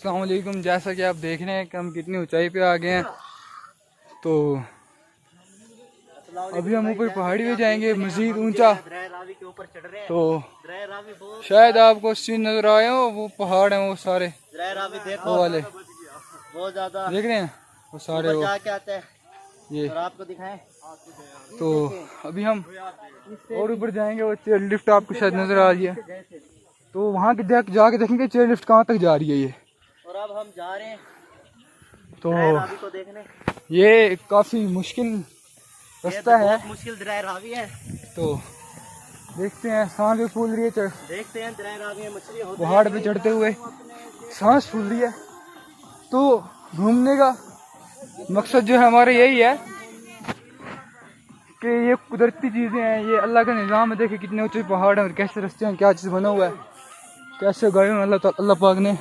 अस्सलाम वालेकुम। जैसा कि आप देख रहे हैं कि हम कितनी ऊंचाई पे आ गए हैं, तो अभी हम ऊपर पहाड़ी पे जाएंगे मजीद ऊंचा। तो शायद आपको सीन नजर आए हो, वो पहाड़ हैं वो सारे, वो वाले बहुत ज्यादा देख रहे हैं वो सारे, वो जाके आते हैं ये और आपको दिखाएं। तो अभी हम और ऊपर जाएंगे। वो चेयर लिफ्ट आपको शायद नजर आ रही है, तो वहाँ के जाके देखेंगे चेयर लिफ्ट कहाँ तक जा रही है ये। और अब हम जा रहे हैं तो रावी को देखने। ये काफी मुश्किल रास्ता है, बहुत मुश्किल दराय रावी है। तो देखते हैं। सांस भी फूल रही है, देखते हैं दराय रावी में मछली होती पहाड़ पे चढ़ते हुए सांस फूल रही है। तो घूमने का मकसद जो है हमारा यही है कि ये कुदरती चीजें हैं, ये अल्लाह का निज़ाम है। देखिए कितने ऊंचे पहाड़ हैं और कैसे रास्ते हैं, क्या चीज़ बना हुआ है, कैसे गए हैं अल्लाह पाक ने।